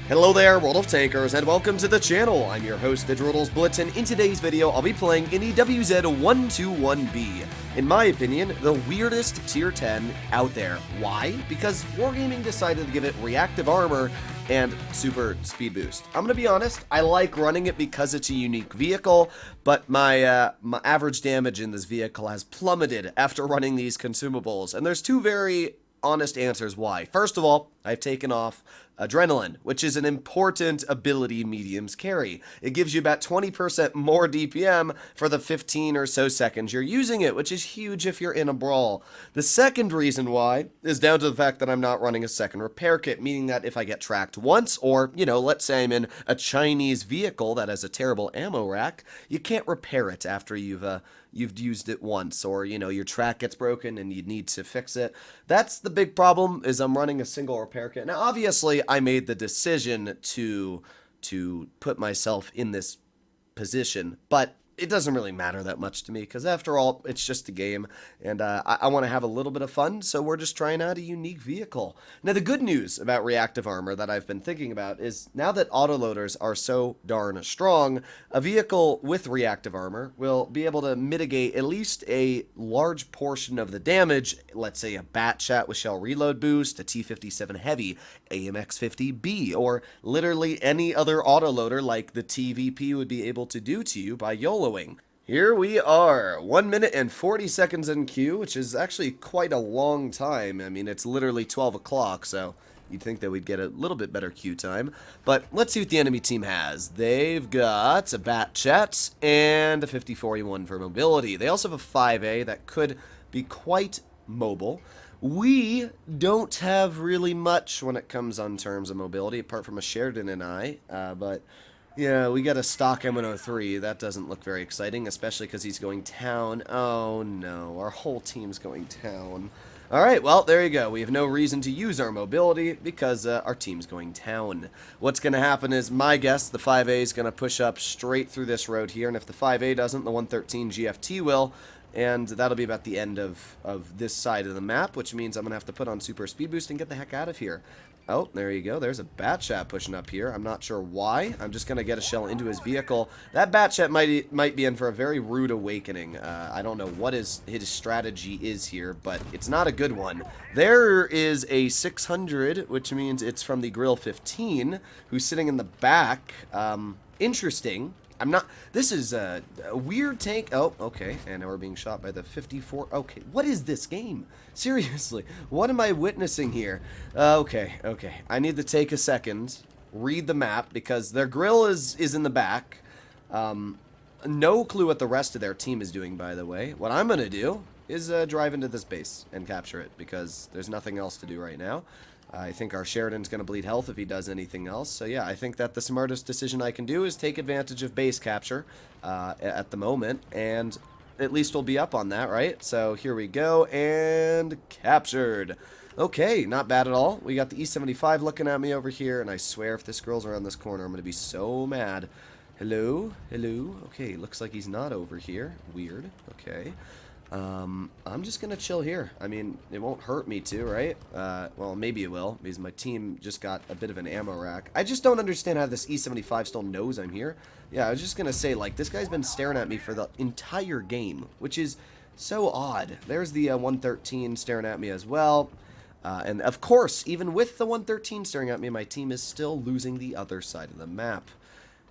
Hello there, World of Tankers, and welcome to the channel. I'm your host, the Droodles Blitz, and in today's video, I'll be playing in the WZ121B. In my opinion, the weirdest tier 10 out there. Why? Because Wargaming decided to give it reactive armor and super speed boost. I'm gonna be honest, I like running it because it's a unique vehicle, but my average damage in this vehicle has plummeted after running these consumables, and there's two very honest answers why. First of all, I've taken off Adrenaline, which is an important ability mediums carry. It gives you about 20% more DPM for the 15 or so seconds you're using it, which is huge if you're in a brawl. The second reason why is down to the fact that I'm not running a second repair kit, meaning that if I get tracked once, or, you know, let's say I'm in a Chinese vehicle that has a terrible ammo rack, you can't repair it after you've used it once, or, you know, your track gets broken and you need to fix it. That's the big problem, is I'm running a single repair kit. Now, obviously, I made the decision to put myself in this position, but it doesn't really matter that much to me, because after all, it's just a game, and I want to have a little bit of fun, so we're just trying out a unique vehicle. Now, the good news about reactive armor that I've been thinking about is, now that autoloaders are so darn strong, a vehicle with reactive armor will be able to mitigate at least a large portion of the damage. Let's say a Bat Chat with shell reload boost, a T-57 Heavy, AMX-50B, or literally any other autoloader like the TVP would be able to do to you by YOLO. Here we are, 1 minute and 40 seconds in queue, which is actually quite a long time. I mean, it's literally 12 o'clock, so you'd think that we'd get a little bit better queue time. But let's see what the enemy team has. They've got a Bat Chat and a 5041 for mobility. They also have a 5A that could be quite mobile. We don't have really much when it comes on terms of mobility, apart from a Sheridan and I, but yeah, we got a stock M103. That doesn't look very exciting, especially because he's going town. Oh no, our whole team's going town. Alright, well, there you go. We have no reason to use our mobility because our team's going town. What's going to happen is, my guess, the 5A is going to push up straight through this road here, and if the 5A doesn't, the 113 GFT will. And that'll be about the end of this side of the map, which means I'm going to have to put on super speed boost and get the heck out of here. Oh, there you go. There's a Bat Chat pushing up here. I'm not sure why. I'm just going to get a shell into his vehicle. That Bat Chat might be in for a very rude awakening. I don't know what his strategy is here, but it's not a good one. There is a 600, which means it's from the Grill 15, who's sitting in the back. Interesting. This is a weird tank. Oh, okay. And now we're being shot by the 54. Okay, what is this game? Seriously, what am I witnessing here? Okay. I need to take a second, read the map, because their grill is in the back. No clue what the rest of their team is doing, by the way. What I'm going to do is drive into this base and capture it, because there's nothing else to do right now. I think our Sheridan's going to bleed health if he does anything else. So yeah, I think that the smartest decision I can do is take advantage of base capture at the moment, and at least we'll be up on that, right? So here we go, and captured. Okay, not bad at all. We got the E75 looking at me over here, and I swear if this girl's around this corner, I'm going to be so mad. Hello? Hello? Okay, looks like he's not over here. Weird. Okay. I'm just gonna chill here. I mean, it won't hurt me to, right? Well, maybe it will, because my team just got a bit of an ammo rack. I just don't understand how this E75 still knows I'm here. Yeah, I was just gonna say, like, this guy's been staring at me for the entire game, which is so odd. There's the 113 staring at me as well. And of course, even with the 113 staring at me, my team is still losing the other side of the map.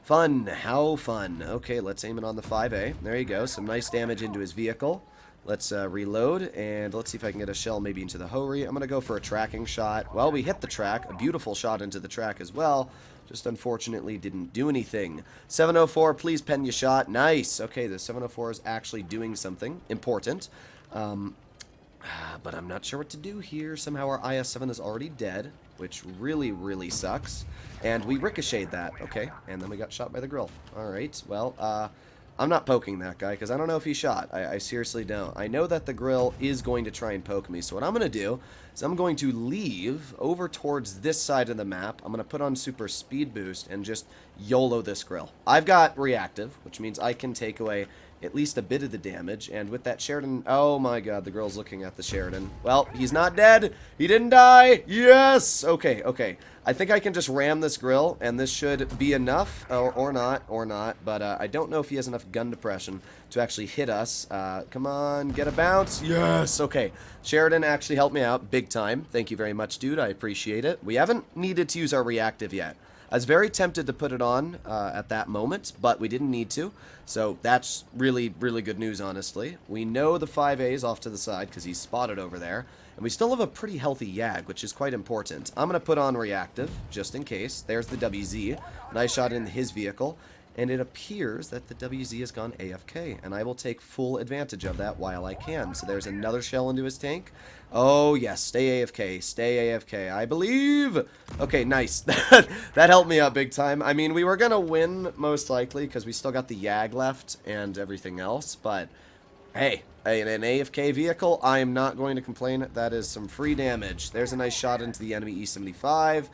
Fun. How fun. Okay, let's aim it on the 5A. There you go. Some nice damage into his vehicle. Let's reload, and let's see if I can get a shell maybe into the Hori. I'm going to go for a tracking shot. Well, we hit the track. A beautiful shot into the track as well. Just unfortunately didn't do anything. 704, please pen your shot. Nice. Okay, the 704 is actually doing something important. But I'm not sure what to do here. Somehow our IS-7 is already dead, which really, really sucks. And we ricocheted that. Okay, and then we got shot by the grill. All right, well, I'm not poking that guy, because I don't know if he shot. I seriously don't. I know that the grill is going to try and poke me, so what I'm going to do is I'm going to leave over towards this side of the map. I'm going to put on super speed boost and just YOLO this grill. I've got reactive, which means I can take away at least a bit of the damage. And with that Sheridan, oh my god, the girl's looking at the Sheridan. Well, he's not dead. He didn't die. Yes. Okay, okay. I think I can just ram this grill, and this should be enough, or not. But I don't know if he has enough gun depression to actually hit us. Come on, get a bounce. Yes. Okay. Sheridan actually helped me out big time. Thank you very much, dude. I appreciate it. We haven't needed to use our reactive yet. I was very tempted to put it on at that moment, but we didn't need to. So that's really, really good news, honestly. We know the 5A's off to the side because he's spotted over there. And we still have a pretty healthy Yag, which is quite important. I'm going to put on reactive, just in case. There's the WZ. Nice shot in his vehicle. And it appears that the WZ has gone AFK, and I will take full advantage of that while I can. So there's another shell into his tank. Oh, yes, stay AFK, stay AFK, I believe. Okay, nice. That helped me out big time. I mean, we were going to win, most likely, because we still got the Yag left and everything else, but hey, in an AFK vehicle, I am not going to complain. That is some free damage. There's a nice shot into the enemy E75.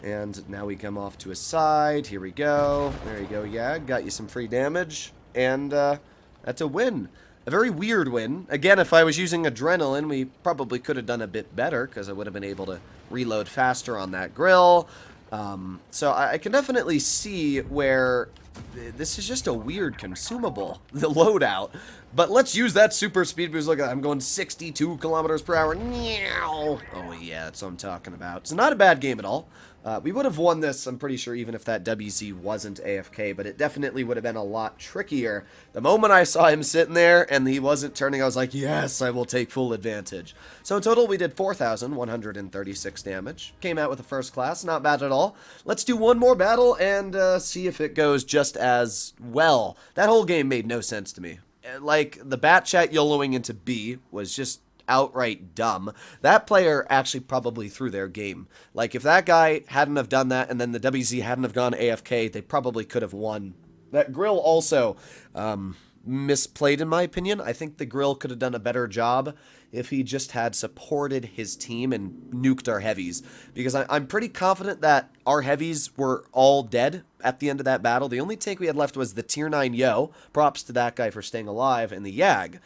And now we come off to his side. Here we go. There you go, Yag. Got you some free damage. And that's a win. A very weird win. Again, if I was using adrenaline, we probably could have done a bit better because I would have been able to reload faster on that grill. So I can definitely see where this is just a weird consumable, the loadout. But let's use that super speed boost. Look at that. I'm going 62 kilometers per hour. Oh, yeah, that's what I'm talking about. It's not a bad game at all. We would have won this, I'm pretty sure, even if that WZ wasn't AFK, but it definitely would have been a lot trickier. The moment I saw him sitting there and he wasn't turning, I was like, yes, I will take full advantage. So in total, we did 4,136 damage. Came out with a first class, not bad at all. Let's do one more battle and see if it goes just as well. That whole game made no sense to me. Like, the bat chat YOLOing into B was just outright dumb. That player actually probably threw their game. Like, if that guy hadn't have done that and then the WZ hadn't have gone AFK, they probably could have won. That grill also misplayed, in my opinion. I think the grill could have done a better job if he just had supported his team and nuked our heavies. Because I'm pretty confident that our heavies were all dead at the end of that battle. The only tank we had left was the tier 9 Yo. Props to that guy for staying alive, and the Yag.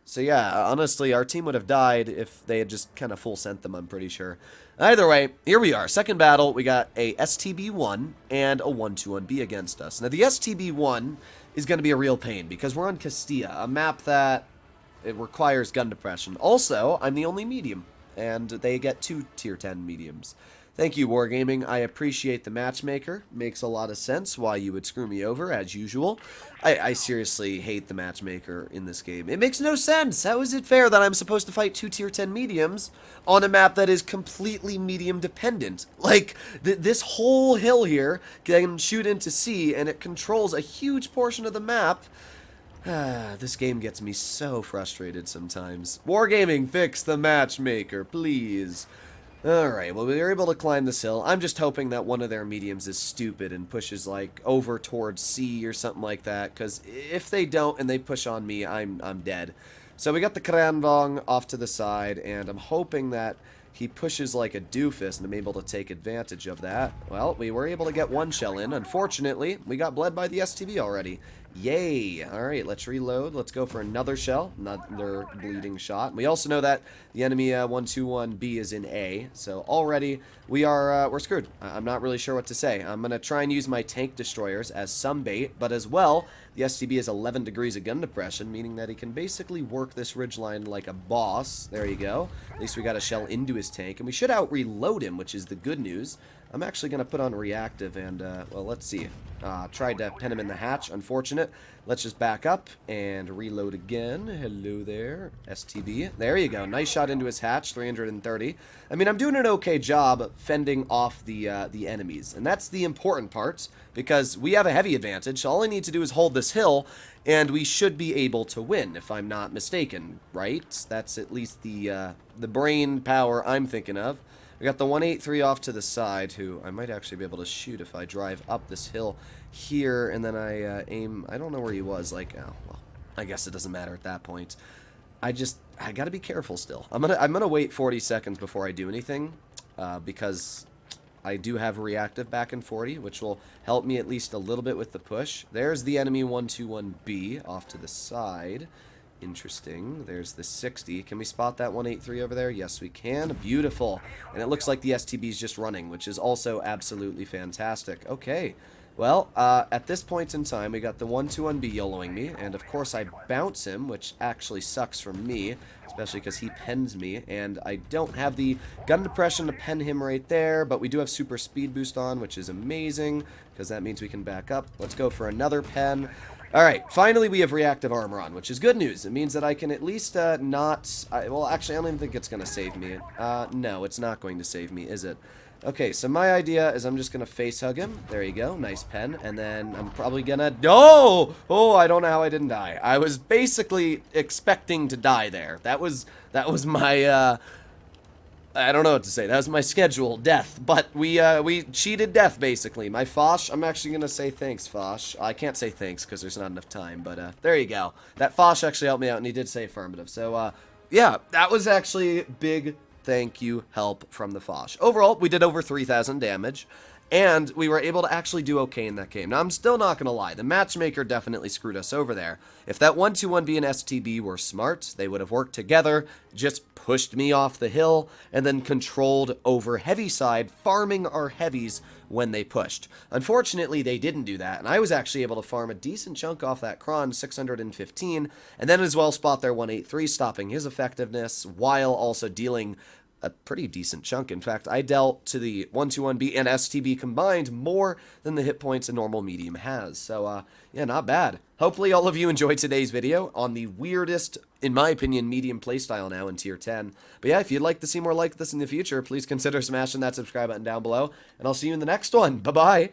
So yeah, honestly, our team would have died if they had just kind of full sent them, I'm pretty sure. Either way, here we are. Second battle, we got a STB-1 and a 121B against us. Now, the STB-1 is going to be a real pain because we're on Castilla, a map that it requires gun depression. Also, I'm the only medium, and they get 2 tier 10 mediums. Thank you, Wargaming. I appreciate the matchmaker. Makes a lot of sense why you would screw me over, as usual. I seriously hate the matchmaker in this game. It makes no sense. How is it fair that I'm supposed to fight 2 tier 10 mediums on a map that is completely medium dependent? Like, this whole hill here can shoot into C, and it controls a huge portion of the map. This game gets me so frustrated sometimes. Wargaming, fix the matchmaker, please. Alright, well, we were able to climb this hill. I'm just hoping that one of their mediums is stupid and pushes, like, over towards C or something like that, because if they don't and they push on me, I'm dead. So we got the Kranvong off to the side, and I'm hoping that he pushes like a doofus, and I'm able to take advantage of that. Well, we were able to get 1 shell in. Unfortunately, we got bled by the STV already. Yay! Alright, let's reload. Let's go for another shell. Another bleeding shot. We also know that the enemy 121B is in A. So already we're screwed. I'm not really sure what to say. I'm going to try and use my tank destroyers as some bait, but as well, the STB has 11 degrees of gun depression, meaning that he can basically work this ridgeline like a boss. There you go. At least we got a shell into his tank, and we should out-reload him, which is the good news. I'm actually going to put on reactive and, well, let's see. Tried to pin him in the hatch. Unfortunate. Let's just back up and reload again. Hello there, STB. There you go. Nice shot into his hatch, 330. I mean, I'm doing an okay job fending off the enemies, and that's the important part because we have a heavy advantage. So all I need to do is hold this hill, and we should be able to win, if I'm not mistaken, right? That's at least the brain power I'm thinking of. We got the 183 off to the side, who I might actually be able to shoot if I drive up this hill here, and then I aim. I don't know where he was. Like, oh, well, I guess it doesn't matter at that point. I gotta be careful still. I'm gonna wait 40 seconds before I do anything, because I do have reactive back in 40, which will help me at least a little bit with the push. There's the enemy 121B off to the side. Interesting. There's the 60. Can we spot that 183 over there? Yes, we can. Beautiful. And it looks like the STB is just running, which is also absolutely fantastic. Okay. Well, at this point in time, we got the 121B YOLOing me, and of course I bounce him, which actually sucks for me, especially because he pens me, and I don't have the gun depression to pen him right there, but we do have super speed boost on, which is amazing, because that means we can back up. Let's go for another pen. Alright, finally we have reactive armor on, which is good news. It means that I can at least well, actually, I don't even think it's going to save me. No, it's not going to save me, is it? Okay, so my idea is I'm just going to face hug him. There you go, nice pen. And then I'm probably going to... Oh, I don't know how I didn't die. I was basically expecting to die there. That was my... I don't know what to say. That was my schedule, death. But we cheated death, basically. My Fosh, I'm actually going to say thanks, Fosh. I can't say thanks because there's not enough time, but there you go. That Fosh actually helped me out, and he did say affirmative. So, yeah, that was actually big thank you help from the Fosh. Overall, we did over 3,000 damage. And we were able to actually do okay in that game. Now, I'm still not going to lie. The Matchmaker definitely screwed us over there. If that 121B and STB were smart, they would have worked together, just pushed me off the hill, and then controlled over heavy side, farming our heavies when they pushed. Unfortunately, they didn't do that, and I was actually able to farm a decent chunk off that Kron, 615, and then as well spot their 183, stopping his effectiveness, while also dealing a pretty decent chunk. In fact, I dealt to the 121B and STB combined more than the hit points a normal medium has. So, yeah, not bad. Hopefully all of you enjoyed today's video on the weirdest, in my opinion, medium playstyle now in Tier 10. But yeah, if you'd like to see more like this in the future, please consider smashing that subscribe button down below, and I'll see you in the next one. Bye-bye!